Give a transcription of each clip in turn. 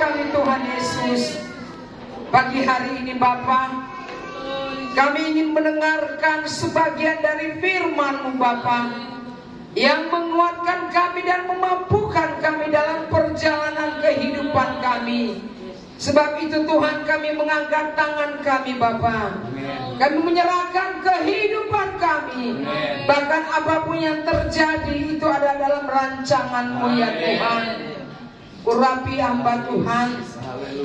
sekali Tuhan Yesus. Pagi hari ini Bapa, kami ingin mendengarkan sebagian dari firman-Mu Bapa, yang menguatkan kami dan memampukan kami dalam perjalanan kehidupan kami. Sebab itu Tuhan, kami mengangkat tangan kami Bapa. Kami menyerahkan kehidupan kami. Bahkan apapun yang terjadi itu ada dalam rancangan-Mu ya Tuhan. Urapi hamba Tuhan.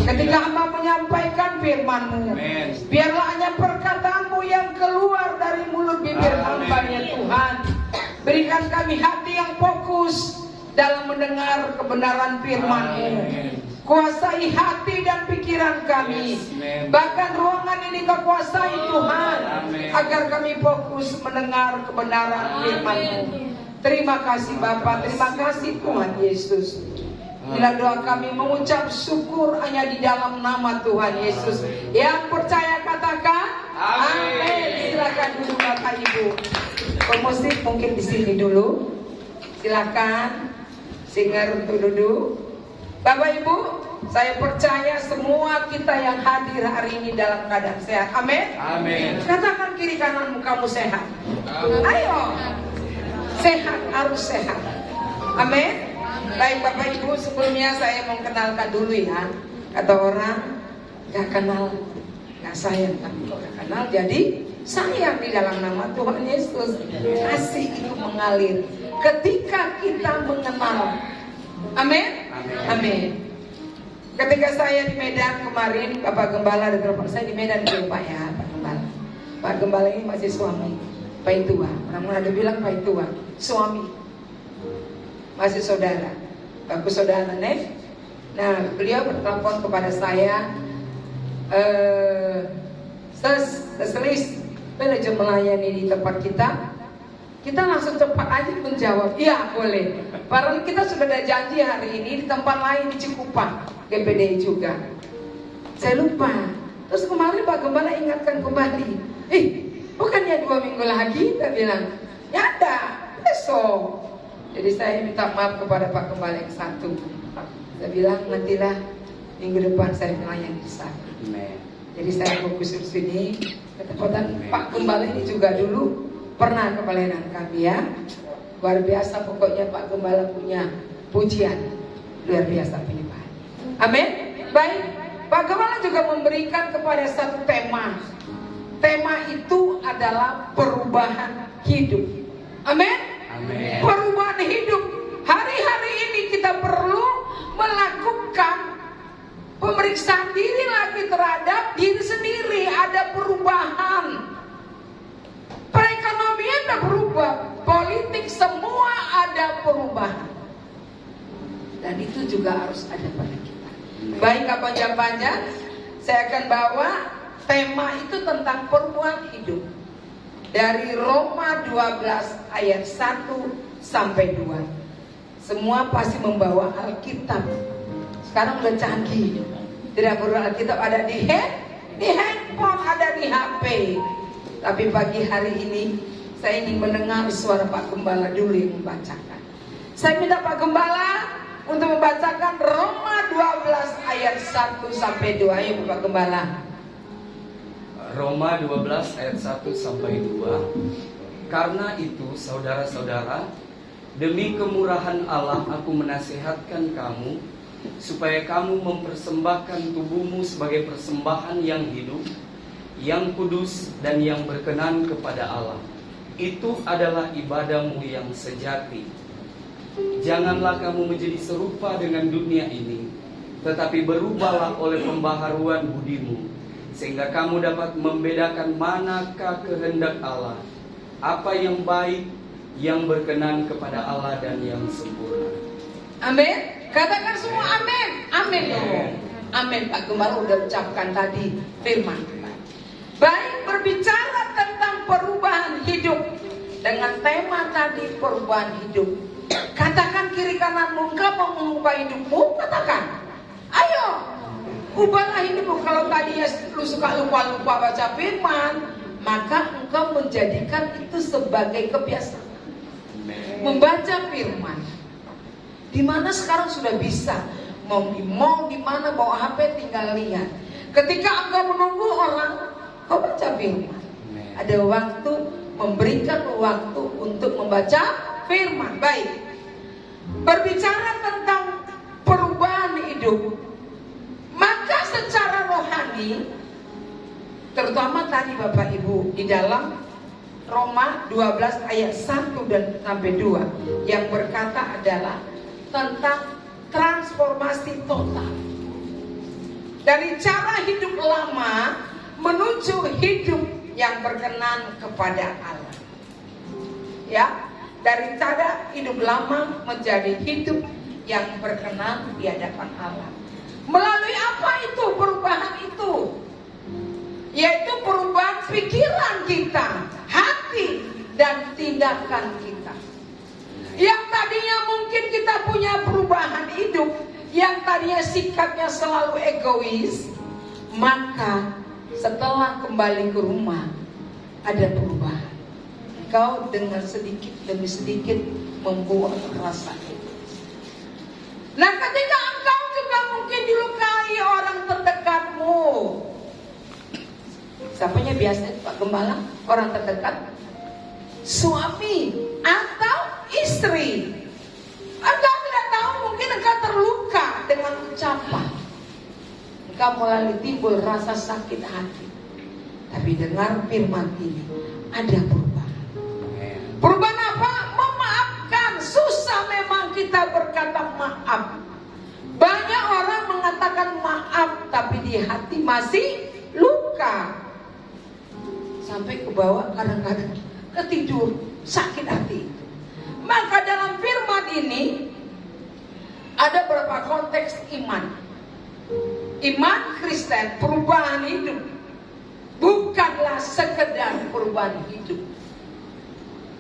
Ketika hamba menyampaikan firman-Mu, biarlah hanya perkataan-Mu yang keluar dari mulut bibir hamba ya Tuhan. Berikan kami hati yang fokus dalam mendengar kebenaran firman-Mu. Kuasai hati dan pikiran kami. Bahkan ruangan ini Kau kuasai Tuhan, agar kami fokus mendengar kebenaran firman-Mu. Terima kasih Bapa, terima kasih Tuhan Yesus. Inilah doa kami, mengucap syukur hanya di dalam nama Tuhan Yesus. Yang percaya katakan amin. Silakan dulu Bapak Ibu. Pemusik mungkin di sini dulu. Silakan singer untuk duduk. Bapak Ibu, saya percaya semua kita yang hadir hari ini dalam keadaan sehat. Amin. Amin. Katakan kiri kananmu, kamu sehat. Ayo. Sehat, harus sehat. Amin. Baik Bapak Ibu, sebelumnya saya mau kenalkan dulu ya. Kata orang, gak kenal gak sayang, tapi kok gak kenal jadi sayang di dalam nama Tuhan Yesus. Kasih itu mengalir ketika kita mengenal. Amin. Amin. Ketika saya di Medan kemarin, Bapak Gembala ada telepon saya di Medan dulu Pak ya, Pak Gembala. Pak Gembala ini masih suami, Pak Tua. Orang-orang ada bilang Pak Tua, suami, masih saudara, aku saudara Nef. Nah, beliau bertelepon kepada saya, selis manajer melayani di tempat kita langsung cepat aja menjawab, iya boleh. Padahal kita sudah ada janji hari ini di tempat lain di Cikupa, GPD juga. Saya lupa. Terus kemarin Pak Gembala ingatkan kembali, bukannya 2 minggu lagi? Kita bilang, ya ada, besok. Jadi saya minta maaf kepada Pak Gembala yang satu. Saya bilang nantilah minggu depan saya melayani di sana. Jadi saya fokus di sini. Ketepatan Pak Gembala ini juga dulu pernah ke pelayanan kami ya. Luar biasa pokoknya Pak Gembala punya pujian luar biasa penyembahan. Amin. Baik, Pak Gembala juga memberikan kepada satu tema. Tema itu adalah perubahan hidup. Amin. Amen. Perubahan hidup. Hari-hari ini kita perlu melakukan pemeriksaan diri lagi terhadap diri sendiri. Ada perubahan. Perekonomian ada berubah, politik semua ada perubahan. Dan itu juga harus ada pada kita. Baik Kak panjang-panjang, saya akan bawa tema itu tentang perubahan hidup. Dari Roma 12 ayat 1 sampai 2. Semua pasti membawa Alkitab. Sekarang udah canggih. Tidak perlu Alkitab ada di handphone, ada di HP. Tapi pagi hari ini saya ingin mendengar suara Pak Gembala dulu yang membacakan. Saya minta Pak Gembala untuk membacakan Roma 12 ayat 1 sampai 2. Ayo Pak Gembala. Roma 12 ayat 1 sampai 2. Karena itu saudara-saudara, demi kemurahan Allah aku menasihatkan kamu supaya kamu mempersembahkan tubuhmu sebagai persembahan yang hidup, yang kudus dan yang berkenan kepada Allah. Itu adalah ibadahmu yang sejati. Janganlah kamu menjadi serupa dengan dunia ini, tetapi berubahlah oleh pembaharuan budimu, sehingga kamu dapat membedakan manakah kehendak Allah, apa yang baik, yang berkenan kepada Allah dan yang sempurna. Amin. Katakan semua amin. Amin. Amin. Pak Gembala udah ucapkan tadi firman. Baik, berbicara tentang perubahan hidup dengan tema tadi perubahan hidup. Katakan kiri kananmu, engkau mau mengubah hidupmu? Katakan. Ayo. Ubahlah hidupmu. Kalau tadi lu suka lupa-lupa baca firman, maka engkau menjadikan itu sebagai kebiasaan. Membaca firman. Dimana sekarang sudah bisa mau di mall, di mana bawa HP tinggal lihat. Ketika engkau menunggu orang, kau baca firman. Ada waktu, memberikan waktu untuk membaca firman. Baik. Berbicara tentang perubahan hidup, maka secara rohani, terutama tadi Bapak Ibu di dalam Roma 12 ayat 1 dan sampai 2 yang berkata adalah tentang transformasi total. Dari cara hidup lama menuju hidup yang berkenan kepada Allah. Ya, dari cara hidup lama menjadi hidup yang berkenan di hadapan Allah. Melalui apa itu perubahan itu? Yaitu perubahan pikiran kita, hati, dan tindakan kita. Yang tadinya mungkin kita punya perubahan hidup, yang tadinya sikapnya selalu egois, maka setelah kembali ke rumah ada perubahan. Kau dengan sedikit demi sedikit membuat rasa egois. Nah, ketika engkau juga mungkin dilukai orang terdekatmu. Siapanya biasanya Pak Gembala? Orang terdekat, suami atau istri. Engkau tidak tahu, mungkin engkau terluka dengan ucapan. Engkau mulai timbul rasa sakit hati. Tapi dengar firman ini, ada perubahan. Perubahan apa? Memaafkan. Susah memang kita berkata maaf. Banyak orang mengatakan maaf, tapi di hati masih luka. Sampai ke bawah kadang-kadang ketidur, sakit hati. Maka dalam firman ini ada beberapa konteks iman. Iman Kristen, perubahan hidup, bukanlah sekedar perubahan hidup.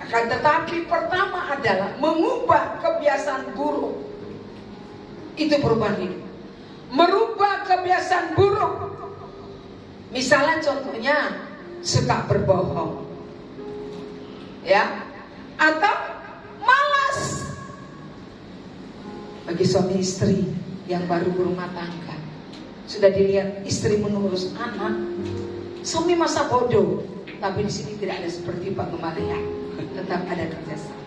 Akan tetapi pertama adalah mengubah kebiasaan buruk. Itu perubahan hidup. Merubah kebiasaan buruk. Misalnya contohnya suka berbohong, ya, atau malas. Bagi suami istri yang baru berumah tangga, sudah dilihat istri mengurus anak, suami masa bodoh. Tapi di sini tidak ada seperti Pak Gembala, ya, tetap ada kerjasama.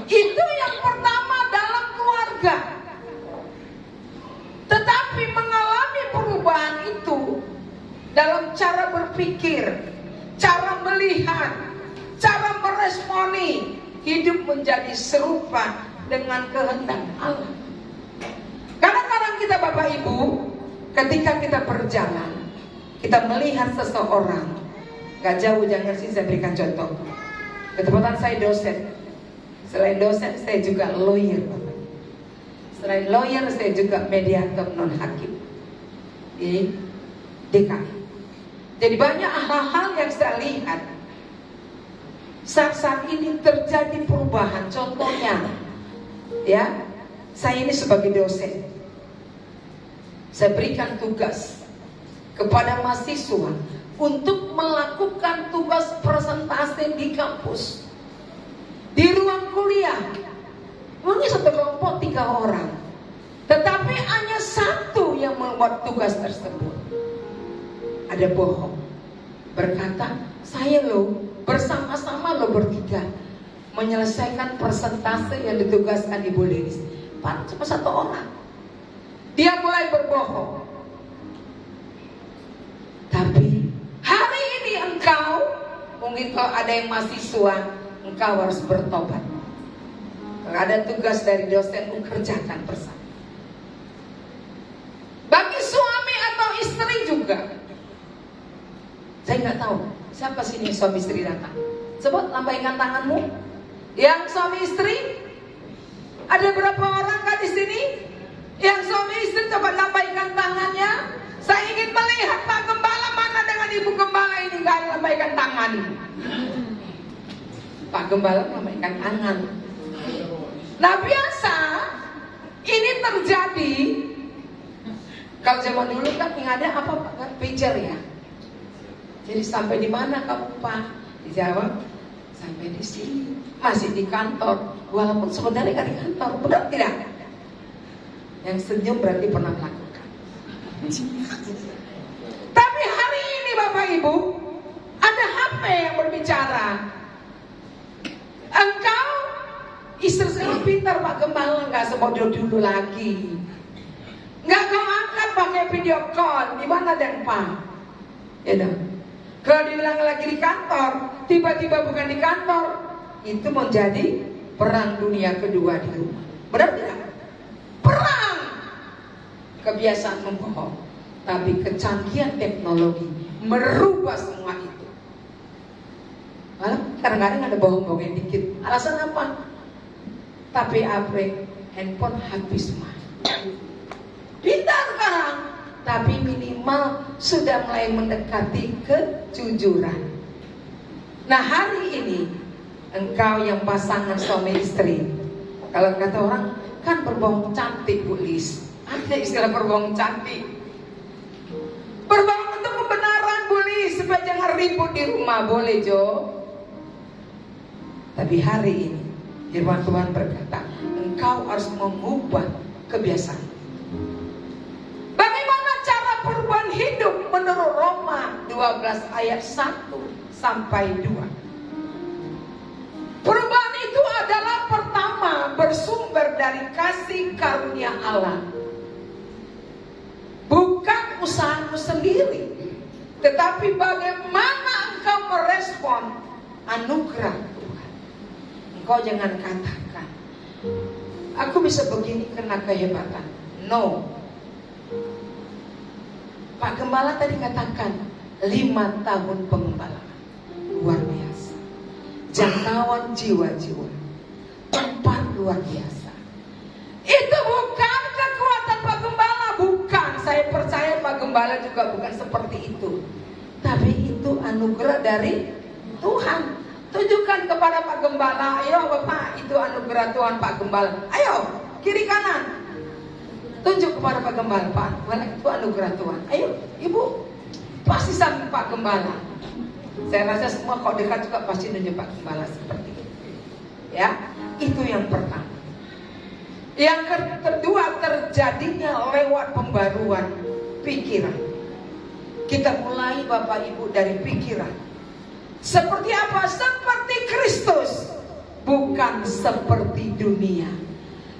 Itu yang pertama dalam keluarga. Tetapi mengalami perubahan itu dalam cara berpikir, cara melihat, cara meresponi, hidup menjadi serupa dengan kehendak Allah. Kadang-kadang kita Bapak Ibu, ketika kita berjalan, kita melihat seseorang, gak jauh, jangan sih saya berikan contoh. Ketepatan saya dosen. Selain dosen saya juga lawyer. Selain lawyer saya juga mediator non hakim di DKI. Jadi banyak hal-hal yang saya lihat saat ini terjadi perubahan. Contohnya, ya, saya ini sebagai dosen, saya berikan tugas kepada mahasiswa untuk melakukan tugas presentasi di kampus, di ruang kuliah. Mungkin satu kelompok 3 orang, tetapi hanya satu yang membuat tugas tersebut. Ada bohong, berkata, saya loh bersama-sama loh bertiga menyelesaikan persentase yang ditugaskan Ibu Lilis. Pak, cuma 1 orang. Dia mulai berbohong. Tapi hari ini engkau, mungkin kalau ada yang mahasiswa, engkau harus bertobat. Kalau ada tugas dari dosen, kerjakan bersama. Bagi suami atau istri juga. Saya nggak tahu siapa sini suami istri datang. Coba lambaikan tanganmu. Yang suami istri, ada berapa orang kan di sini? Yang suami istri, coba lambaikan tangannya. Saya ingin melihat Pak Gembala mana dengan Ibu Gembala ini nggak lambaikan tangan. Pak Gembala lambaikan tangan. Nah biasa ini terjadi. Kalau zaman dulu kan yang ada apa Pak? Pager ya. Jadi sampai di mana kamu Pak? Dijawab sampai di sini. Masih di kantor. Walaupun sebenarnya nggak di kantor, benar tidak? Yang senyum berarti pernah melakukan. Tapi hari ini Bapak Ibu, ada HP yang berbicara. Engkau istri saya pintar Pak Gembala, nggak sebodoh dulu lagi. Nggak kau angkat pakai video call, gimana dan Pak? Ya dong. Kalau dibilang lagi di kantor, tiba-tiba bukan di kantor, itu menjadi perang dunia kedua di rumah. Benar tidak? Perang. Kebiasaan membohong. Tapi kecanggihan teknologi merubah semua itu. Malah kadang-kadang ada bohong-bohongnya dikit. Alasan apa? Tapi handphone habis mah. Pintar sekarang. Tapi minimal sudah mulai mendekati kejujuran. Nah hari ini engkau yang pasangan suami istri, kalau kata orang kan berbohong cantik Bu Lis. Ada istilah berbohong cantik. Berbohong untuk kebenaran Bu Lis, supaya jangan ribut di rumah. Boleh Jo. Tapi hari ini firman Tuhan berkata, engkau harus mengubah kebiasaan. Bagaimana cara perubahan hidup menurut Roma 12 ayat 1 sampai 2? Perubahan itu adalah pertama bersumber dari kasih karunia Allah. Bukan usahamu sendiri, tetapi bagaimana engkau merespon anugerah Tuhan. Engkau jangan katakan, aku bisa begini karena kehebatan. No. Pak Gembala tadi katakan 5 tahun pengembalaan. Luar biasa. Jangkauan jiwa-jiwa. Tempat luar biasa. Itu bukan kekuatan Pak Gembala. Bukan. Saya percaya Pak Gembala juga bukan seperti itu. Tapi itu anugerah dari Tuhan. Tunjukkan kepada Pak Gembala. Ayo Bapak, itu anugerah Tuhan Pak Gembala. Ayo, kiri kanan. Tunjuk kepada Pak Gembala. Pak Gembala itu anugerah Tuhan. Ayo, Ibu. Pasti samping Pak Gembala. Saya rasa semua kalau dekat juga pasti nunjuk Pak Gembala seperti itu. Ya, itu yang pertama. Yang kedua, terjadinya lewat pembaruan pikiran. Kita mulai Bapak Ibu dari pikiran. Seperti apa? Seperti Kristus, bukan seperti dunia.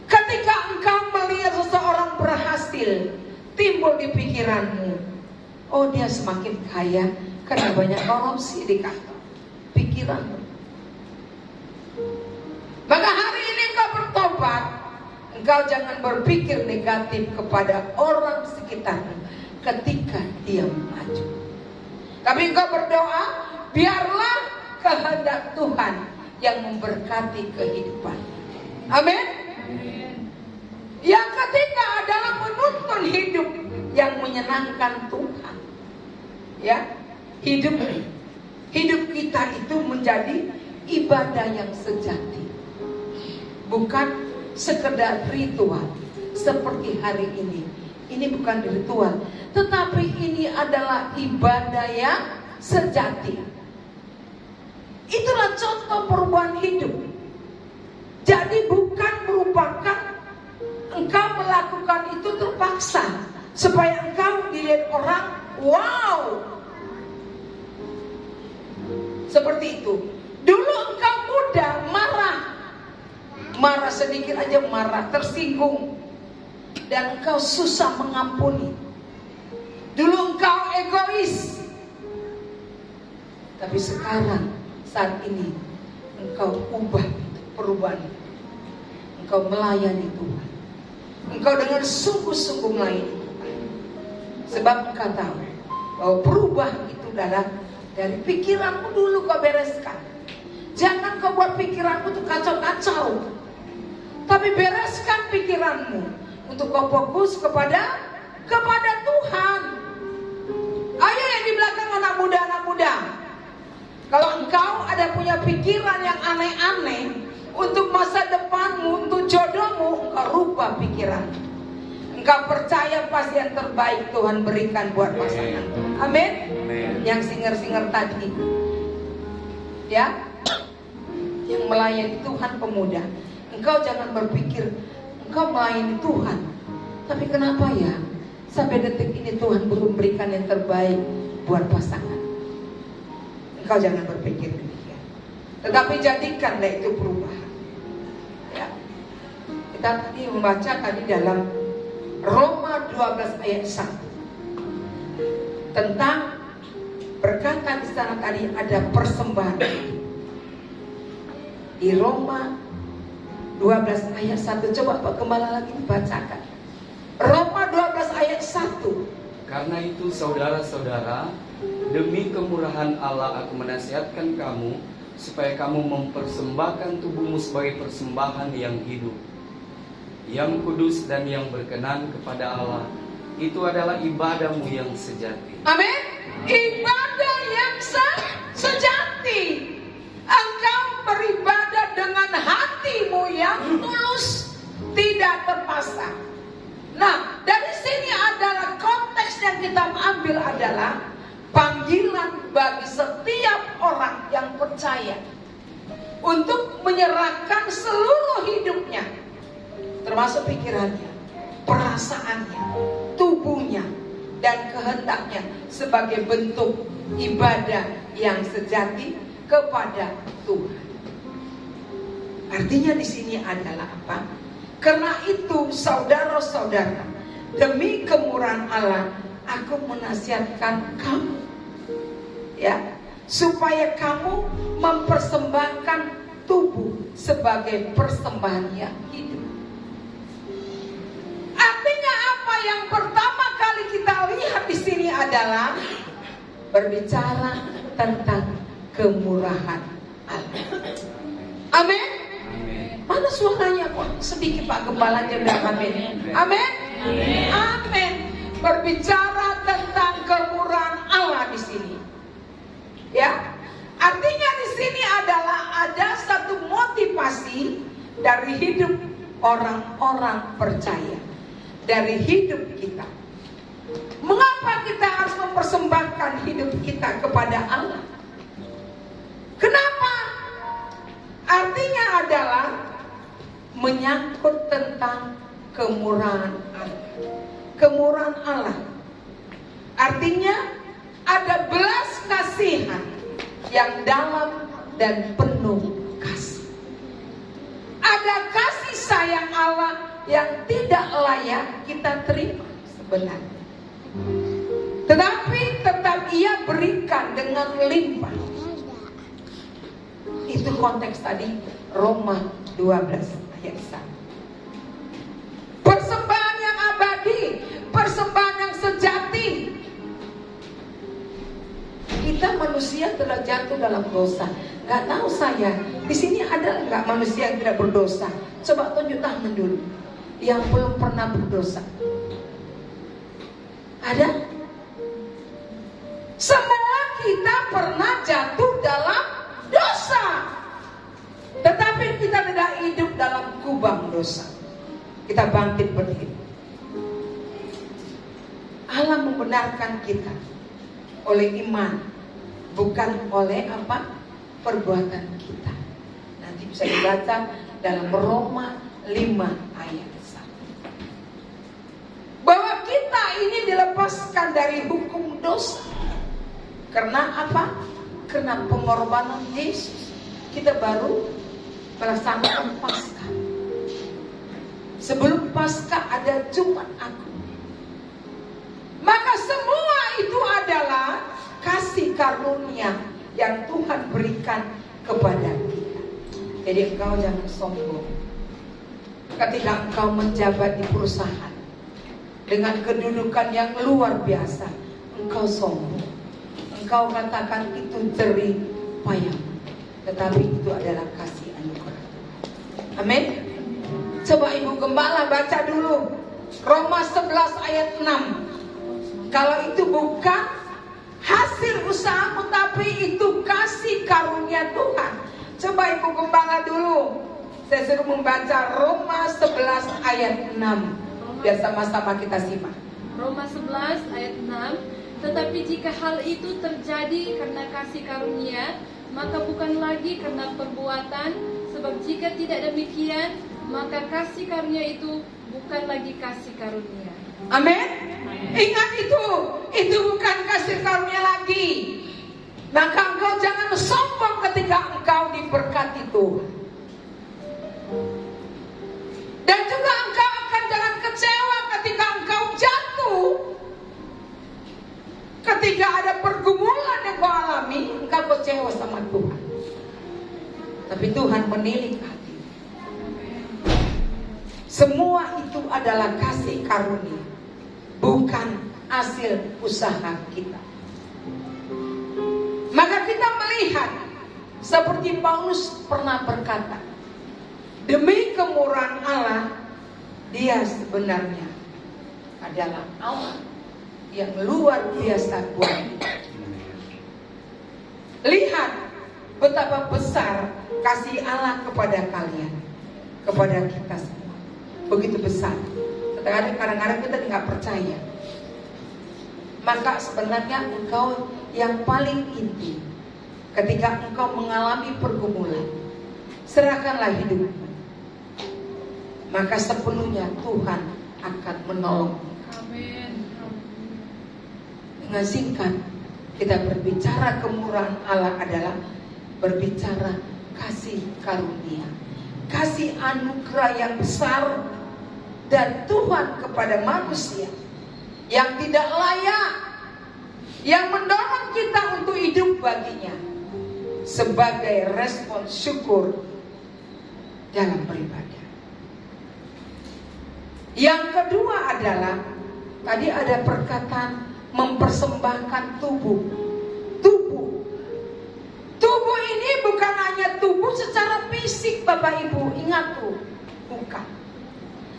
Ketika engkau melihat seseorang berhasil, timbul di pikiranmu, oh dia semakin kaya karena banyak korupsi di kantor. Pikiranmu. Maka hari ini engkau bertobat. Engkau jangan berpikir negatif kepada orang sekitarmu ketika dia maju. Tapi engkau berdoa, biarlah kehendak Tuhan yang memberkati kehidupan. Amin. Yang ketiga adalah menuntun hidup yang menyenangkan Tuhan. Ya, hidup kita itu menjadi ibadah yang sejati, bukan sekedar ritual seperti hari ini. Ini bukan ritual, tetapi ini adalah ibadah yang sejati. Itulah contoh perubahan hidup. Jadi bukan merupakan engkau melakukan itu terpaksa supaya engkau dilihat orang, wow, seperti itu. Dulu engkau muda, marah sedikit aja marah, tersinggung, dan engkau susah mengampuni. Dulu engkau egois, tapi sekarang saat ini engkau ubah perubahan. Engkau melayani Tuhan. Engkau dengan sungguh-sungguh melayani Tuhan. Sebab engkau tahu bahwa perubahan itu adalah dari pikiranmu dulu kau bereskan. Jangan kau buat pikiranmu itu kacau-kacau, tapi bereskan pikiranmu untuk kau fokus kepada Tuhan. Ayo yang di belakang anak muda. Kalau engkau ada punya pikiran yang aneh-aneh untuk masa depanmu, untuk jodohmu, engkau rubah pikiran. Engkau percaya pasti yang terbaik Tuhan berikan buat pasangan. Amin. Yang singer-singer tadi, ya, yang melayani Tuhan pemuda. Engkau jangan berpikir engkau melayani Tuhan Tapi kenapa ya sampai detik ini Tuhan belum berikan yang terbaik buat pasangan? Engkau jangan berpikir demikian, tetapi jadikanlah itu perubahan. Ya. Kita tadi membaca dalam Roma 12 ayat 1 tentang berkata di sana tadi ada persembahan. Di Roma 12 ayat 1, coba Pak Gembala lagi bacakan. Roma 12 ayat 1. Karena itu saudara-saudara, demi kemurahan Allah aku menasihatkan kamu supaya kamu mempersembahkan tubuhmu sebagai persembahan yang hidup, yang kudus dan yang berkenan kepada Allah. Itu adalah ibadahmu yang sejati. Amin. Ibadah yang sejati. Engkau beribadah dengan hatimu yang tulus, tidak terpaksa. Nah, dari sini adalah konteks yang kita ambil adalah panggilan bagi setiap orang yang percaya untuk menyerahkan seluruh hidupnya, termasuk pikirannya, perasaannya, tubuhnya, dan kehendaknya sebagai bentuk ibadah yang sejati kepada Tuhan. Artinya di sini adalah apa? Karena itu saudara-saudara, demi kemurahan Allah aku menasihatkan kamu, ya, supaya kamu mempersembahkan tubuh sebagai persembahan yang hidup. Artinya apa yang pertama kali kita lihat di sini adalah berbicara tentang kemurahan Allah. Amin. Mana suaranya kok sedikit Pak Gembala aja bilang amin. Amin. Amin. Berbicara tentang kemurahan Allah di sini. Ya. Artinya di sini adalah ada satu motivasi dari hidup orang-orang percaya, dari hidup kita. Mengapa kita harus mempersembahkan hidup kita kepada Allah? Kenapa? Artinya adalah menyangkut tentang kemurahan Allah. Kemurahan Allah artinya ada belas kasihan yang dalam dan penuh kasih. Ada kasih sayang Allah yang tidak layak kita terima sebenarnya, tetapi tetap Ia berikan dengan limpah. Itu konteks tadi Roma 12 ayat 1. Persembahan yang abadi, persembahan yang sejati. Kita manusia telah jatuh dalam dosa. Gak tahu saya, di sini ada nggak manusia yang tidak berdosa? Coba tunjuk tangan dulu. Yang belum pernah berdosa. Ada? Semua kita pernah jatuh dalam dosa, tetapi kita tidak hidup dalam kubang dosa. Kita bangkit berdiri. Allah membenarkan kita oleh iman, bukan oleh apa? Perbuatan kita. Nanti bisa dibaca dalam Roma 5 ayat 1. Bahwa kita ini dilepaskan dari hukum dosa. Karena apa? Karena pengorbanan Yesus. Kita baru melaksanakan Paskah. Sebelum Paskah ada Jumat Agung. Maka semua itu adalah kasih karunia yang Tuhan berikan kepada kita. Jadi engkau jangan sombong ketika engkau menjabat di perusahaan dengan kedudukan yang luar biasa. Engkau sombong, engkau katakan itu jerih payah, tetapi itu adalah kasih anugerah. Amin. Coba Ibu Gembala baca dulu Roma 11 ayat 6. Kalau itu bukan hasil usahamu, tapi itu kasih karunia Tuhan. Coba Ibu Gembala dulu. Saya suruh membaca Roma 11 ayat 6. Biar sama-sama kita simak. Roma 11 ayat 6. Tetapi jika hal itu terjadi karena kasih karunia, maka bukan lagi karena perbuatan. Sebab jika tidak demikian, maka kasih karunia itu bukan lagi kasih karunia. Amin. Ingat itu bukan kasih karunia lagi. Maka engkau jangan sombong ketika engkau diberkati Tuhan. Dan juga engkau akan jangan kecewa ketika engkau jatuh. Ketika ada pergumulan yang kau alami, engkau kecewa sama Tuhan. Tapi Tuhan menilik hati. Semua itu adalah kasih karunia, bukan hasil usaha kita. Maka kita melihat seperti Paulus pernah berkata, demi kemurahan Allah, dia sebenarnya adalah Allah yang luar biasa kuat. Lihat betapa besar kasih Allah kepada kalian, kepada kita semua. Begitu besar. Kadang-kadang kita tidak percaya. Maka sebenarnya engkau yang paling inti ketika engkau mengalami pergumulan, serahkanlah hidupmu. Maka sepenuhnya Tuhan akan menolong. Amin. Dengan singkat, kita berbicara kemurahan Allah adalah berbicara kasih karunia, kasih anugerah yang besar dan Tuhan kepada manusia yang tidak layak, yang mendorong kita untuk hidup baginya sebagai respon syukur dalam beribadah. Yang kedua adalah tadi ada perkataan mempersembahkan tubuh. Tubuh ini bukan hanya tubuh secara fisik, Bapak Ibu, ingat tuh, bukan.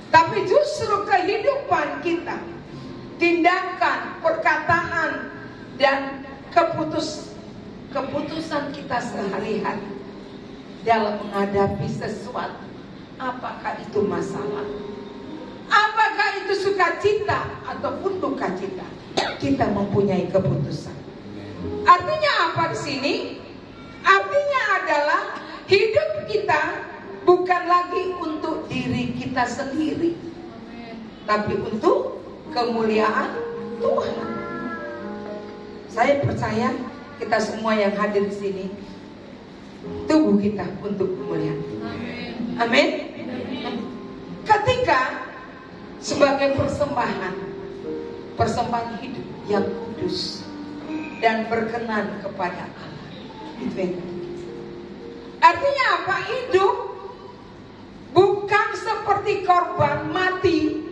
Tapi justru kehidupan kita, tindakan, perkataan, dan keputusan kita sehari-hari dalam menghadapi sesuatu. Apakah itu masalah? Apakah itu sukacita ataupun duka cita? Kita mempunyai keputusan. Artinya apa di sini? Artinya adalah hidup kita bukan lagi untuk diri kita sendiri, tapi untuk kemuliaan Tuhan. Saya percaya kita semua yang hadir di sini, tubuh kita untuk kemuliaan. Amin. Ketika sebagai persembahan hidup yang kudus dan berkenan kepada Allah. Itu yang artinya apa? Hidup bukan seperti korban mati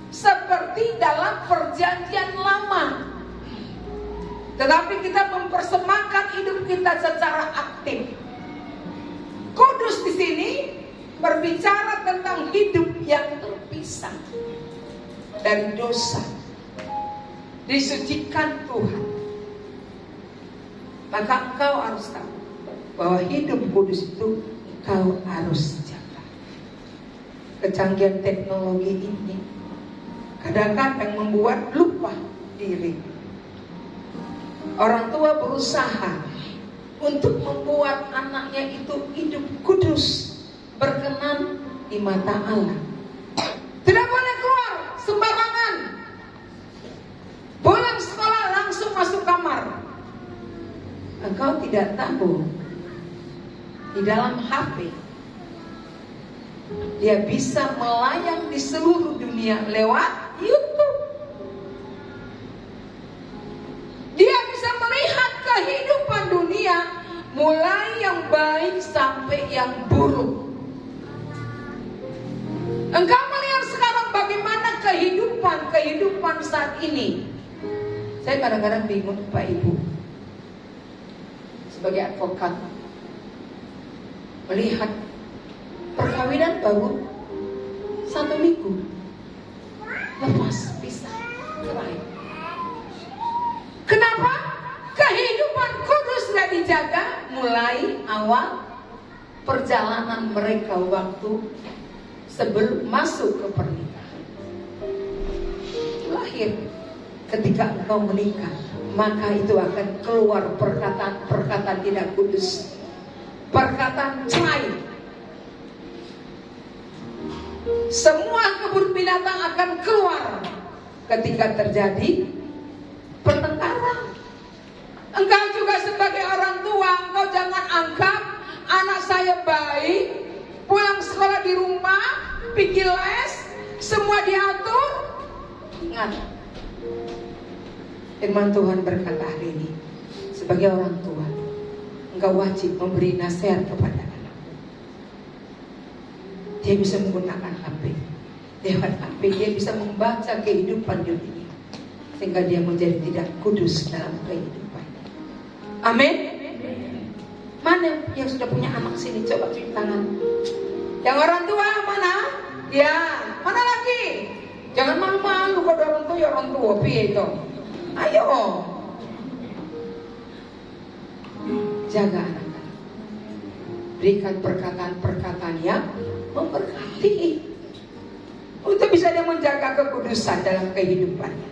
seperti dalam perjanjian lama, tetapi kita mempersembahkan hidup kita secara aktif. Kudus di sini berbicara tentang hidup yang terpisah dari dosa, disucikan Tuhan. Maka engkau harus tahu bahwa hidup kudus itu engkau harus jaga. Kecanggihan teknologi ini kadang-kadang membuat lupa diri. Orang tua berusaha untuk membuat anaknya itu hidup kudus, berkenan di mata Allah. Tidak boleh keluar sembarangan. Pulang sekolah langsung masuk kamar. Engkau tidak tahu di dalam HP dia bisa melayang di seluruh dunia lewat YouTube. Dia bisa melihat kehidupan dunia mulai yang baik sampai yang buruk. Engkau melihat sekarang bagaimana kehidupan saat ini. Saya kadang-kadang bingung, Pak Ibu, sebagai advokat, melihat perkawinan baru 1 minggu lepas pisah cerai. Kenapa? Kehidupan kudus tidak dijaga mulai awal perjalanan mereka waktu sebelum masuk ke pernikahan. Lahir ketika engkau menikah, maka itu akan keluar perkataan tidak kudus, perkataan cerai. Semua kebun binatang akan keluar ketika terjadi pertengkaran. Engkau juga sebagai orang tua, engkau jangan anggap anak saya baik, pulang sekolah di rumah, pergi les, semua diatur. Ingat, firman Tuhan berkata hari ini, sebagai orang tua, engkau wajib memberi nasihat kepada anak. Dia bisa menggunakan HP, lewat HP dia bisa membaca kehidupan dunia, sehingga dia menjadi tidak kudus dalam kehidupan. Amin. Mana yang sudah punya anak sini? Coba cuci tangan. Yang orang tua mana? Ya, mana lagi? Jangan malu-malu kalau orang tua ya orang tua. Piye itu? Ayo, jaga anak-anak. Berikan perkataan-perkataan yang memberkati, untuk bisa dia menjaga kekudusan dalam kehidupannya.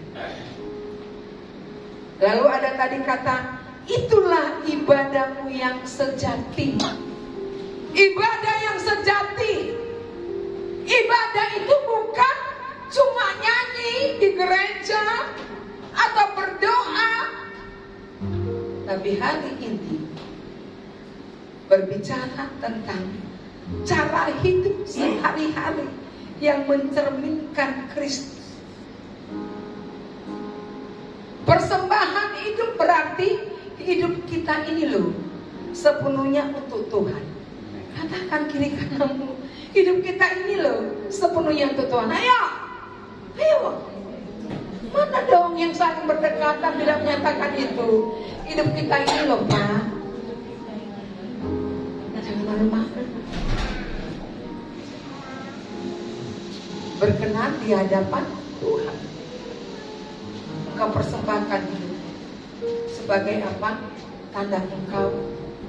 Lalu ada tadi kata, itulah ibadahmu yang sejati. Ibadah yang sejati. Ibadah itu bukan cuma nyanyi di gereja atau berdoa, tapi hari ini berbicara tentang cara hidup sehari-hari yang mencerminkan Kristus. Persembahan hidup berarti hidup kita ini loh sepenuhnya untuk Tuhan. Katakan kiri kananmu, hidup kita ini loh sepenuhnya untuk Tuhan. Ayo, ayo. Mana dong yang saling berdekatan tidak menyatakan itu? Hidup kita ini loh Pak. Jangan malu-malu. Berkenan di hadapan Tuhan. Engkau persembahkan hidup sebagai apa? Tanda engkau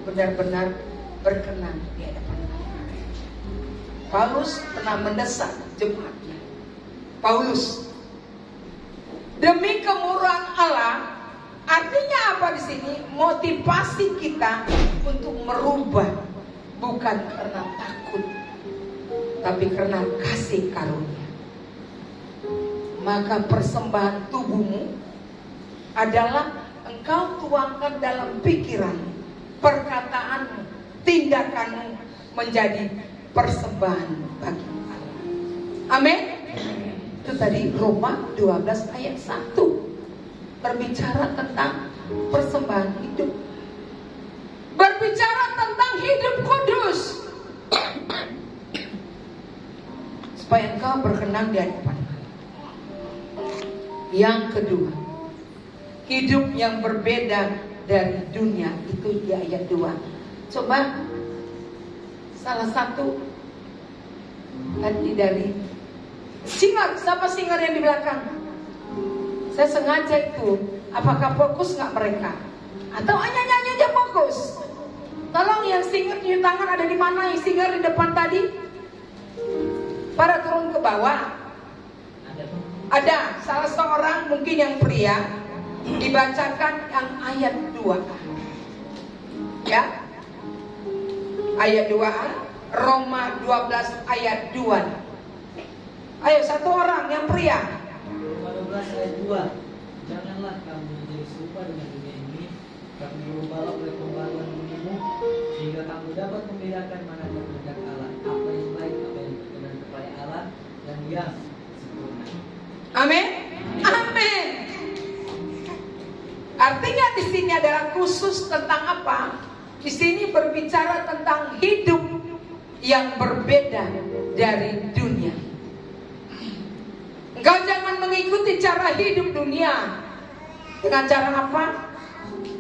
benar-benar berkenan di hadapan Tuhan. Paulus pernah mendesak jemaatnya. Paulus, demi kemurahan Allah, artinya apa di sini? Motivasi kita untuk merubah bukan karena takut, tapi karena kasih karunia. Maka persembahan tubuhmu adalah engkau tuangkan dalam pikiran, perkataanmu, tindakanmu menjadi persembahan bagi Allah. Amin. Itu tadi Roma 12 ayat 1 berbicara tentang persembahan hidup, berbicara tentang hidup kudus, supaya engkau berkenan di hadapan. Yang kedua, hidup yang berbeda dari dunia, itu di ayat 2. Coba salah satu tadi dari singer, siapa singer yang di belakang? Saya sengaja itu, apakah fokus nggak mereka? Atau hanya nyanyi aja fokus? Tolong yang singer di tangan ada di mana? Yang singer di depan tadi? Pada turun ke bawah. Ada salah seorang mungkin yang pria, dibacakan yang ayat 2. Ya. Ayat 2, Roma 12 ayat 2. Ayo satu orang yang pria. Roma 12 ayat 2. Janganlah kamu menjadi serupa dengan dunia ini, tapi berubahlah oleh pembaruan dirimu, sehingga kamu dapat membedakan mana yang kehendak Allah, apa yang baik, apa yang berkenan kepada Allah, dan yang sempurna. Amin. Amin. Artinya di sini adalah khusus tentang apa? Di sini berbicara tentang hidup yang berbeda dari dunia. Engkau jangan mengikuti cara hidup dunia. Dengan cara apa?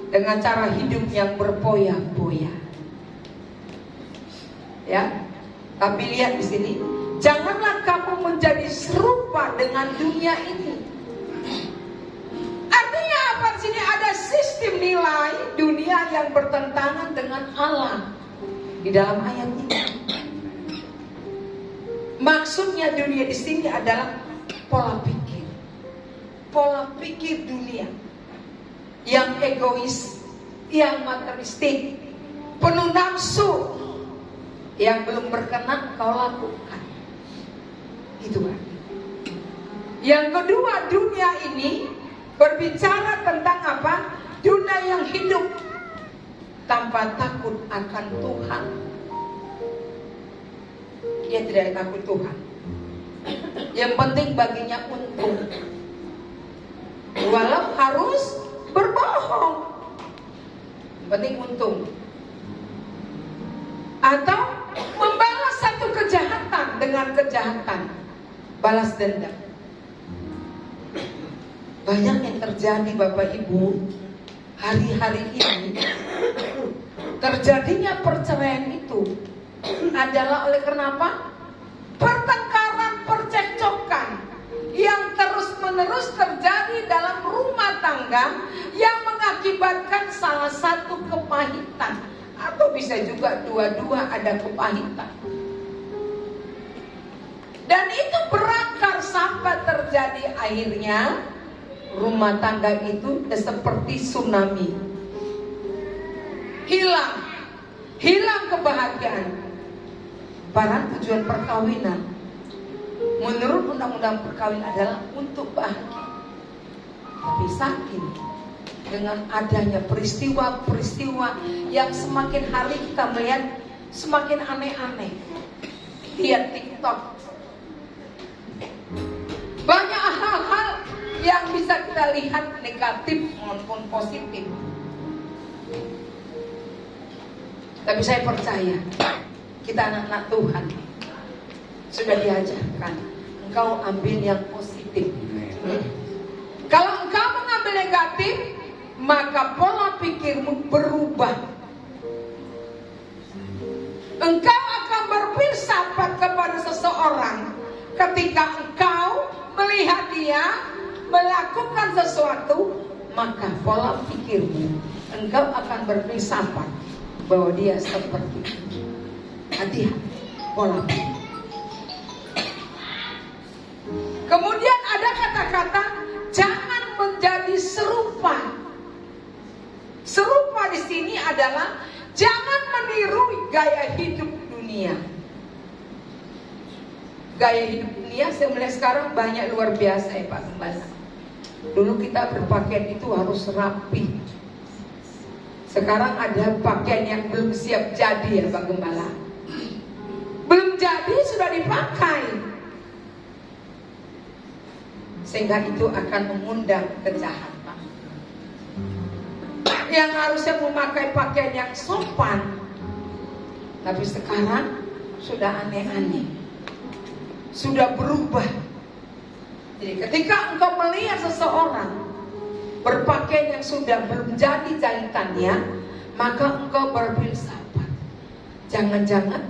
Dengan cara hidup yang berpoya-poya. Ya. Tapi lihat di sini, janganlah kamu menjadi serupa dengan dunia ini. Artinya apa? Di sini ada sistem nilai dunia yang bertentangan dengan Allah di dalam ayat ini. Maksudnya dunia di sini adalah pola pikir dunia yang egois, yang materialistik, penuh nafsu, yang belum berkenan kau lakukan. Itu kan. Yang kedua, dunia ini berbicara tentang apa? Dunia yang hidup tanpa takut akan Tuhan. Dia tidak takut Tuhan. Yang penting baginya untung. Walau harus berbohong, yang penting untung. Atau membalas satu kejahatan dengan kejahatan, balas dendam. Banyak yang terjadi Bapak Ibu hari-hari ini. Terjadinya perceraian itu adalah oleh kenapa? Pertengkaran, percekcokan yang terus-menerus terjadi dalam rumah tangga yang mengakibatkan salah satu kepahitan, atau bisa juga dua-dua ada kepahitan. Dan itu berakar sampai terjadi akhirnya rumah tangga itu seperti tsunami. Hilang kebahagiaan. Padahal tujuan perkawinan menurut undang-undang perkawinan adalah untuk bahagia. Tapi saking dengan adanya peristiwa-peristiwa yang semakin hari kita melihat semakin aneh-aneh. Lihat TikTok, banyak hal-hal yang bisa kita lihat negatif maupun positif. Tapi saya percaya kita anak-anak Tuhan sudah diajarkan, engkau ambil yang positif. Kalau engkau mengambil negatif, maka pola pikirmu berubah. Engkau akan berfilsafat kepada seseorang ketika engkau melihat dia melakukan sesuatu, maka pola pikirmu, engkau akan berfilsafat bahwa dia seperti itu. Hati-hati pola pikir. Kemudian ada kata-kata jangan menjadi serupa. Serupa di sini adalah jangan meniru gaya hidup dunia. Gaya hidup dunia saya melihat sekarang banyak luar biasa ya Pak Gembala. Dulu kita berpakaian itu harus rapi. Sekarang ada pakaian yang belum siap jadi ya Pak Gembala. Belum jadi sudah dipakai. Sehingga itu akan mengundang kejahatan. Yang harusnya memakai pakaian yang sopan, tapi sekarang sudah aneh-aneh, sudah berubah. Jadi ketika engkau melihat seseorang berpakaian yang sudah belum jadi jahitannya, maka engkau berfilsafat, jangan-jangan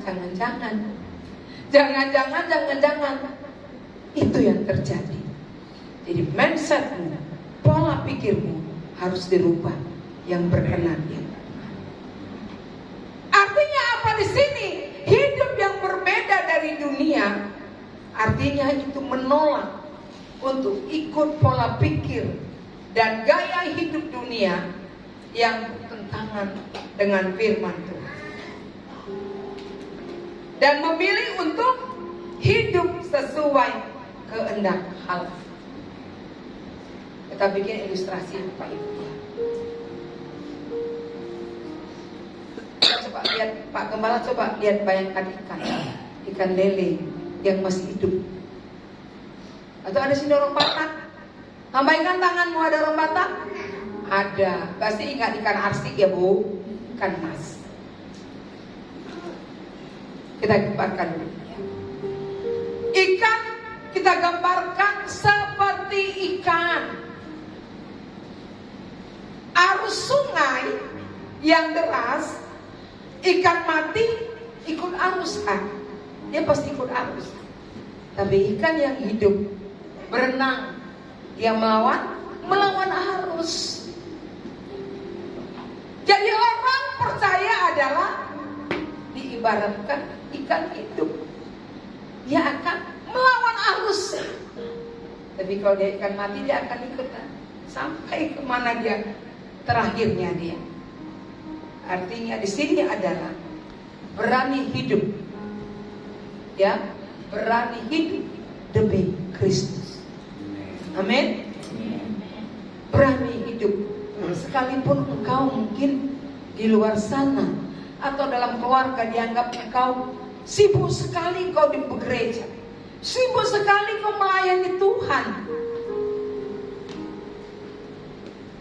itu yang terjadi. Jadi mindsetmu, pola pikirmu harus dirubah yang berkenan ya. Artinya apa di sini? Hidup yang berbeda dari dunia, artinya itu menolak untuk ikut pola pikir dan gaya hidup dunia yang bertentangan dengan firman Tuhan. Dan memilih untuk hidup sesuai kehendak Allah. Kita bikin ilustrasi Pak Ibu. Coba lihat Pak Gembala, coba lihat bayangkan ikan lele yang masih hidup. Atau ada sini lompatan? Lambaikan tanganmu, ada lompatan? Ada. Pasti ingat ikan arsik ya Bu, ikan mas. Kita gambarkan dulu. Ikan kita gambarkan seperti ikan. Arus sungai yang deras, ikan mati ikut arus kan? Dia pasti ikut arus. Tapi ikan yang hidup berenang, dia melawan arus. Jadi orang percaya adalah diibaratkan ikan hidup. Dia akan melawan arus. Tapi kalau dia ikan mati, dia akan ikut sampai kemana dia terakhirnya dia. Artinya di sini adalah berani hidup, ya, berani hidup demi Kristus. Amin. Berani hidup sekalipun engkau mungkin di luar sana atau dalam keluarga dianggap engkau sibuk sekali kau di gereja, sibuk sekali kau melayani Tuhan,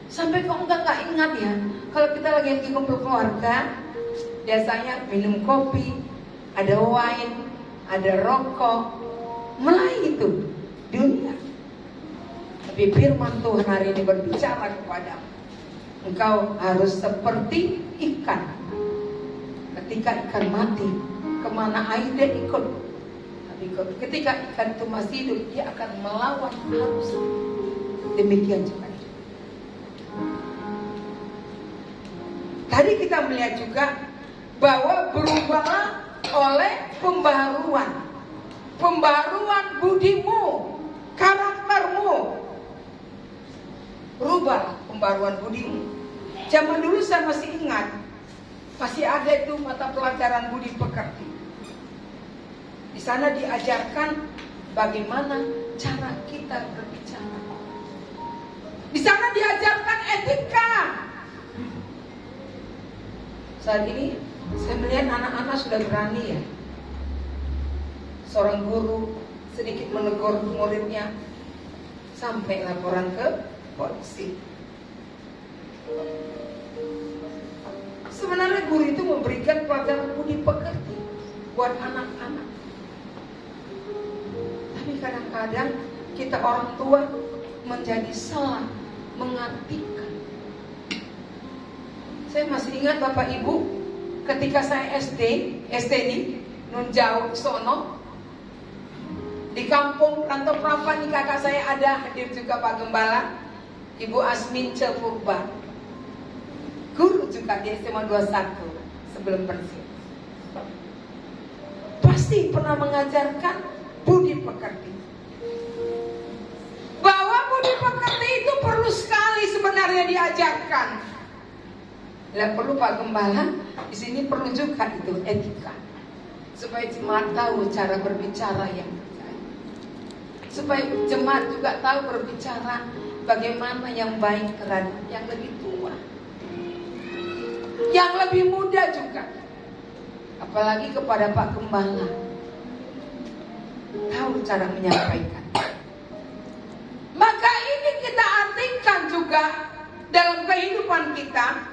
sampai kau enggak ingat ya, kalau kita lagi kumpul keluarga, biasanya minum kopi, ada wine, ada rokok, mulai itu dunia. Tapi firman Tuhan hari ini berbicara kepadamu, engkau harus seperti ikan. Ketika ikan mati, kemana air dia ikut. Tapi ketika ikan itu masih hidup, dia akan melawan arus. Demikian juga. Tadi kita melihat juga bahwa berubahlah oleh pembaharuan budimu, karaktermu. Rubah pembaruan budimu. Zaman dulu saya masih ingat, masih ada itu mata pelajaran budi pekerti. Di sana diajarkan bagaimana cara kita berbicara. Di sana diajarkan etika. Saat ini saya melihat anak-anak sudah berani ya. Seorang guru sedikit menegur muridnya, sampai laporan ke polisi. Sebenarnya guru itu memberikan pelajaran budi pekerti buat anak-anak. Tapi kadang-kadang kita orang tua menjadi salah mengartikan. Saya masih ingat Bapak Ibu, ketika saya SD di nun jauh sono, di kampung Rantau Prapan, di kakak saya ada, hadir juga Pak Gembala, Ibu Asmin Cepurba, guru juga di SMA 21 sebelum pensiun. Pasti pernah mengajarkan budi pekerti. Bahwa budi pekerti itu perlu sekali sebenarnya diajarkan. Dan perlu Pak Gembala, di sini perlu juga itu etika. Supaya jemaat tahu cara berbicara yang baik. Supaya jemaat juga tahu berbicara bagaimana yang baik terhadap yang lebih tua, yang lebih muda juga. Apalagi kepada Pak Gembala, tahu cara menyampaikan. Maka ini kita artikan juga dalam kehidupan kita.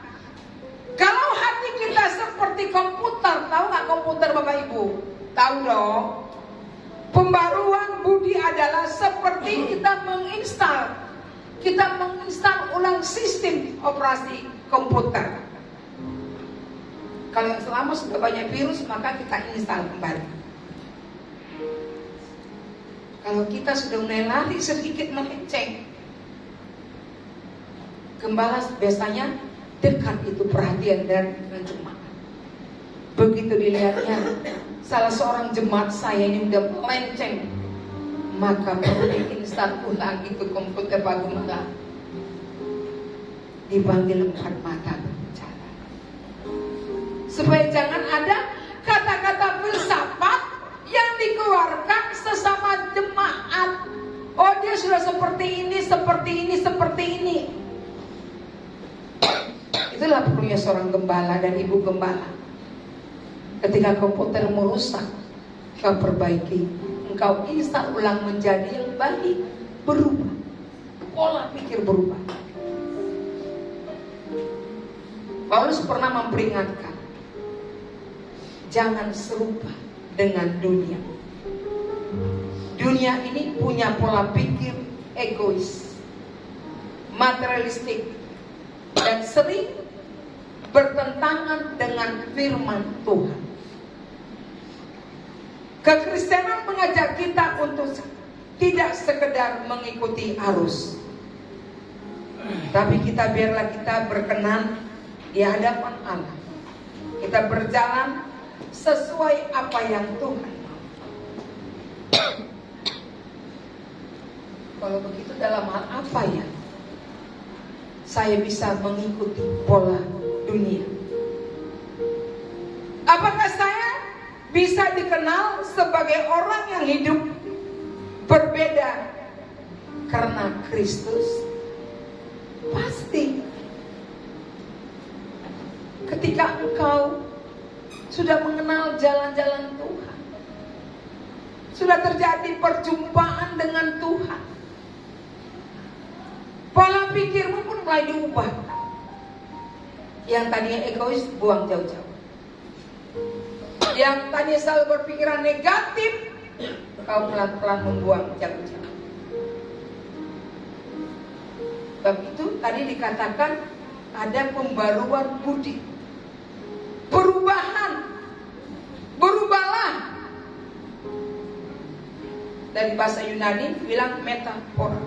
Kalau hati kita seperti komputer, tahu nggak komputer Bapak Ibu? Tahu dong. Pembaruan budi adalah seperti kita menginstal ulang sistem operasi komputer. Kalau yang selama sudah banyak virus, maka kita install kembali. Kalau kita sudah mulai lari sedikit melenceng, Gembala biasanya dekat itu perhatian dan jemaat. Begitu dilihatnya salah seorang jemaat saya ini udah melenceng, maka perlu diinstal ulang itu komputer Pak Gembala. Dipanggil 4 mata berbicara, supaya jangan ada kata-kata filsafat yang dikeluarkan sesama jemaat. Oh, dia sudah seperti ini, seperti ini, seperti ini. Itulah perlunya seorang gembala dan ibu gembala. Ketika komputer merusak, kau perbaiki, engkau instal ulang menjadi yang baik, berubah, pola pikir berubah. Paulus pernah memperingatkan, jangan serupa dengan dunia. Dunia ini punya pola pikir egois, materialistik, dan sering bertentangan dengan firman Tuhan. Kekristenan mengajak kita untuk tidak sekedar mengikuti arus, tapi biarlah kita berkenan di hadapan Allah. Kita berjalan sesuai apa yang Tuhan mau. Kalau begitu dalam hal apa ya saya bisa mengikuti pola dunia? Apakah saya bisa dikenal sebagai orang yang hidup berbeda karena Kristus? Pasti. Ketika engkau sudah mengenal jalan-jalan Tuhan, sudah terjadi perjumpaan dengan Tuhan, pola pikirmu pun mulai diubah. Yang tadinya egois, buang jauh-jauh. Yang tadinya selalu berpikiran negatif, kau pelan-pelan membuang jauh-jauh. Sebab itu tadi dikatakan ada pembaruan budi. Perubahan. Berubahlah. Dari bahasa Yunani bilang metafora.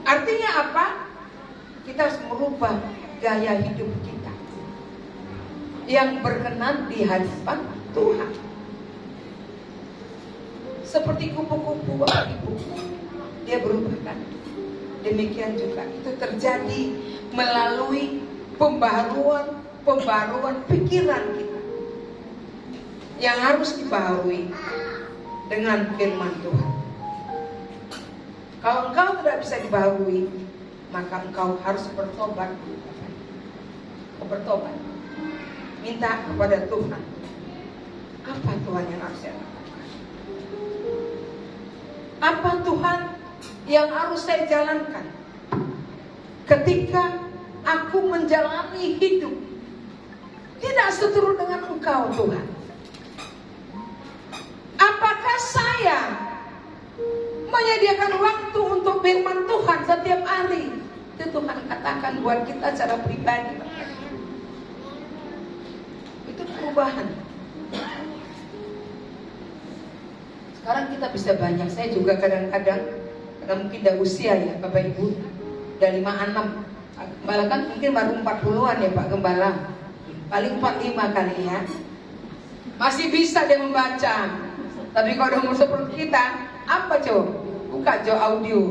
Artinya apa? Kita harus merubah gaya hidup kita yang berkenan di hadapan Tuhan. Seperti kupu-kupu Bapak Ibu, dia berubah kan? Demikian juga itu terjadi melalui pembaharuan pikiran kita yang harus dibaharui dengan firman Tuhan. Kalau engkau tidak bisa dibaharui, maka engkau harus bertobat. Bertobat, minta kepada Tuhan, apa Tuhan yang harus saya lakukan? Apa Tuhan yang harus saya jalankan ketika aku menjalani hidup tidak seturut dengan Engkau, Tuhan? Apakah saya menyediakan waktu untuk firman Tuhan setiap hari? Itu Tuhan katakan buat kita secara pribadi. Itu perubahan. Sekarang kita bisa banyak. Saya juga kadang-kadang, karena mungkin udah usia ya Bapak Ibu, udah 56. Gembala kan mungkin baru 40-an ya Pak Gembala. Paling 45 kali ya. Masih bisa dia membaca. Tapi kalau udah umur seperti kita, apa coba? Buka Jo audio,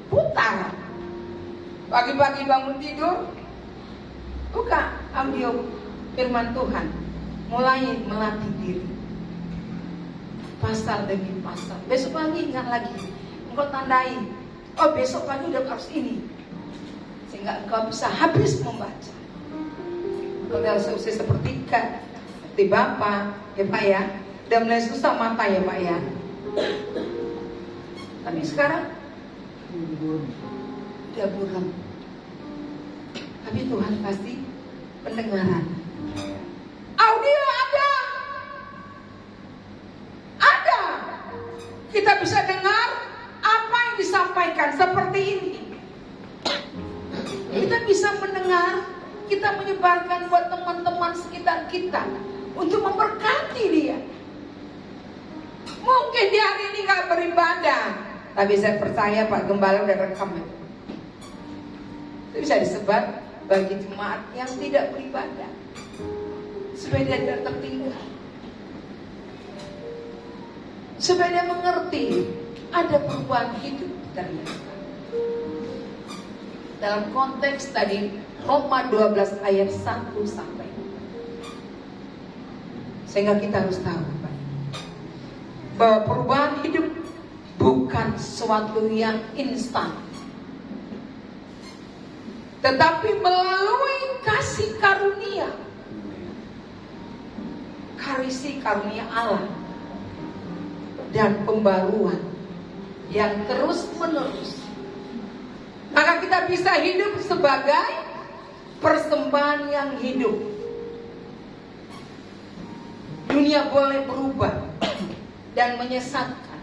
putar. Pagi-pagi bangun tidur, buka audio firman Tuhan. Mulai melatih diri, pasal demi pasal. Besok pagi ingat lagi, engkau tandai, oh besok pagi udah harus ini, sehingga engkau bisa habis membaca. Engkau udah selesai seperti Bapak ya Pak ya, udah mulai susah mata ya Pak ya. Tapi sekarang udah buram. Tapi Tuhan pasti pendengaran. Audio ada. Kita bisa dengar apa yang disampaikan seperti ini. Kita bisa mendengar, kita menyebarkan buat teman-teman sekitar kita untuk memberkati dia. Mungkin di hari ini gak beribadah, tapi saya percaya Pak Gembala udah rekam itu. Itu bisa disebar bagi jemaat yang tidak beribadah, supaya dia tidak tertinggal, supaya dia mengerti ada perubahan hidup ternyata. Dalam konteks tadi Roma 12 ayat 1 sampai 2. Sehingga kita harus tahu bahwa perubahan hidup bukan sesuatu yang instan, tetapi melalui kasih karunia Allah dan pembaruan yang terus menerus. Maka kita bisa hidup sebagai persembahan yang hidup. Dunia boleh berubah dan menyesatkan,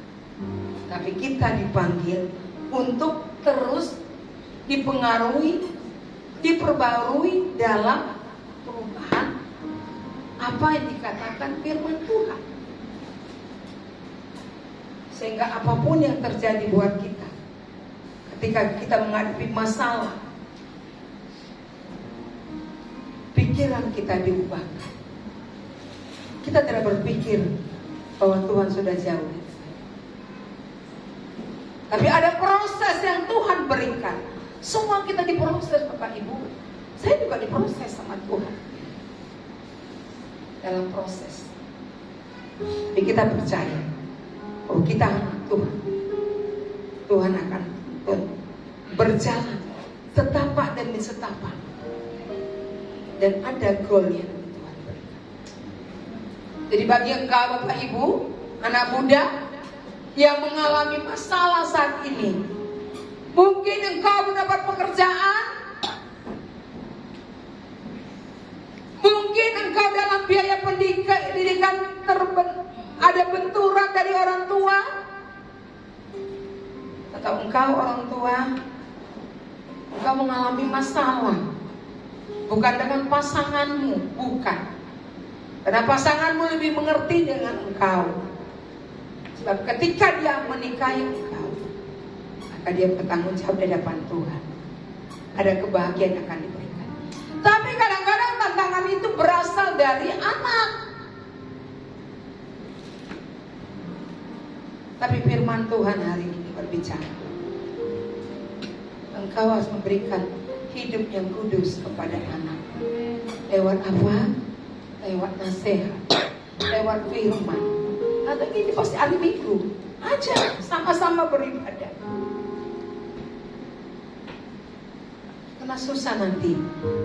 tapi kita dipanggil untuk terus dipengaruhi, diperbarui dalam perubahan apa yang dikatakan firman Tuhan. Sehingga apapun yang terjadi buat kita, ketika kita menghadapi masalah, pikiran kita diubahkan. Kita tidak berpikir bahwa Tuhan sudah jauh, tapi ada proses yang Tuhan berikan. Semua kita diproses Bapak Ibu. Saya juga diproses sama Tuhan dalam proses. Tapi kita percaya bahwa kita anak Tuhan. Tuhan akan tuntun berjalan setapak demi setapak, dan ada goalnya yang Tuhan berikan. Jadi bagi engkau Bapak Ibu, anak muda yang mengalami masalah saat ini, mungkin engkau mendapat pekerjaan, mungkin engkau dalam biaya pendidikan ada benturan dari orang tua, atau engkau orang tua, engkau mengalami masalah bukan dengan pasanganmu, bukan, karena pasanganmu lebih mengerti dengan engkau. Sebab ketika dia menikahi engkau, maka dia bertanggung jawab di hadapan Tuhan. Ada kebahagiaan yang akan diberikan. Tapi kadang-kadang tantangan itu berasal dari anak. Tapi firman Tuhan hari ini berbicara, engkau harus memberikan hidup yang kudus kepada anak. Lewat apa? Lewat nasihat, lewat firman. Atau ini pasti hari Minggu aja sama-sama beribadah. Karena susah nanti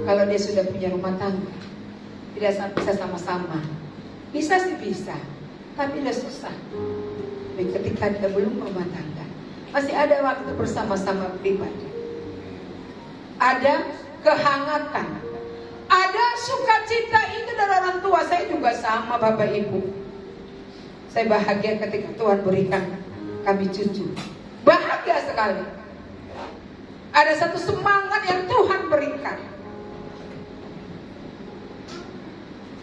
kalau dia sudah punya rumah tangga, tidak bisa sama-sama. Bisa sih bisa, tapi udah susah. Tapi ketika dia belum rumah tangga, masih ada waktu bersama-sama beribadah. Ada kehangatan, ada sukacita itu dari orang tua. Saya juga sama Bapak Ibu. Saya bahagia ketika Tuhan berikan kami cucu. Bahagia sekali. Ada satu semangat yang Tuhan berikan.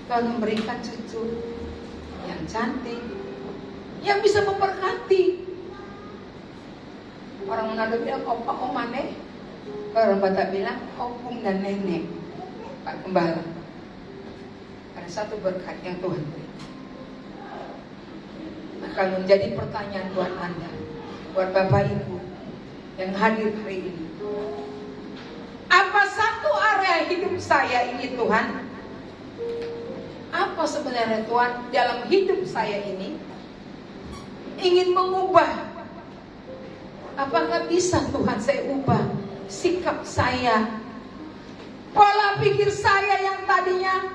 Tuhan memberikan cucu yang cantik, yang bisa memberkati. Orang Manado bilang opa omane, orang Batak bilang opung dan nenek, Pak Gembala. Ada satu berkat yang Tuhan berikan. Maka menjadi pertanyaan buat Anda, buat Bapak Ibu yang hadir hari ini, apa satu area hidup saya ini Tuhan? Apa sebenarnya Tuhan dalam hidup saya ini ingin mengubah? Apakah bisa Tuhan saya ubah sikap saya, pola pikir saya yang tadinya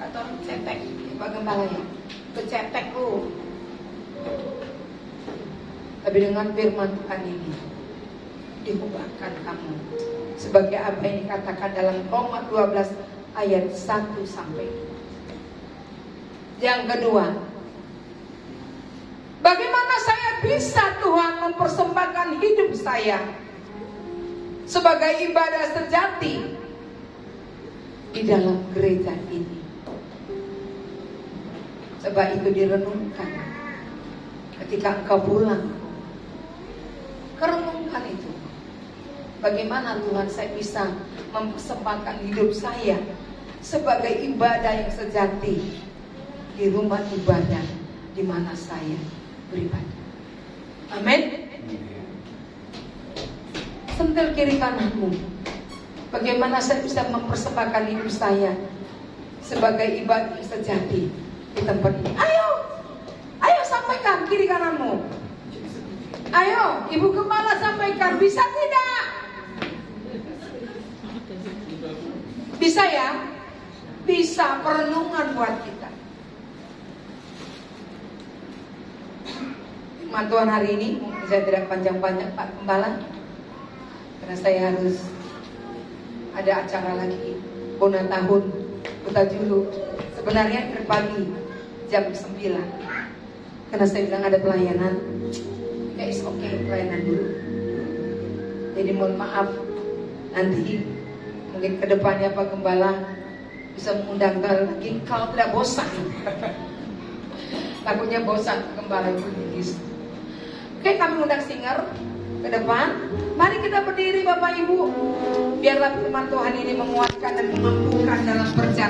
atau cetek, Pak Gembala ya, kecetek lu. Tapi dengan firman Tuhan ini diubahkan kamu sebagai apa yang dikatakan dalam Roma 12 ayat 1 sampai 2. Yang kedua, bagaimana saya bisa Tuhan mempersembahkan hidup saya sebagai ibadah sejati di dalam gereja ini? Coba itu direnungkan ketika engkau pulang. Kerenungkan itu. Bagaimana Tuhan saya bisa mempersembahkan hidup saya sebagai ibadah yang sejati di rumah ibadah di mana saya beribadah. Amin. Sentil kiri kananmu. Bagaimana saya bisa mempersembahkan hidup saya sebagai ibadah yang sejati di tempat ini? Ayo sampaikan kiri kananmu. Ayo, Ibu Gembala sampaikan. Bisa tidak? Bisa ya? Bisa, perenungan buat kita. Firman Tuhan hari ini, mungkin saya tidak panjang-panjang Pak Gembala, karena saya harus ada acara lagi, Bona tahun, Kota Julu. Sebenarnya dari pagi jam 9, karena saya bilang ada pelayanan. Guys, oke, pelayanan dulu. Jadi mohon maaf, nanti mungkin kedepannya Pak Gembala bisa mengundang lagi kalau tidak bosan. Takutnya bosan Pak Gembala itu. Oke, kami undang singer ke depan. Mari kita berdiri Bapak Ibu. Biarlah firman Tuhan ini menguatkan dan memampukan dalam perjalanan.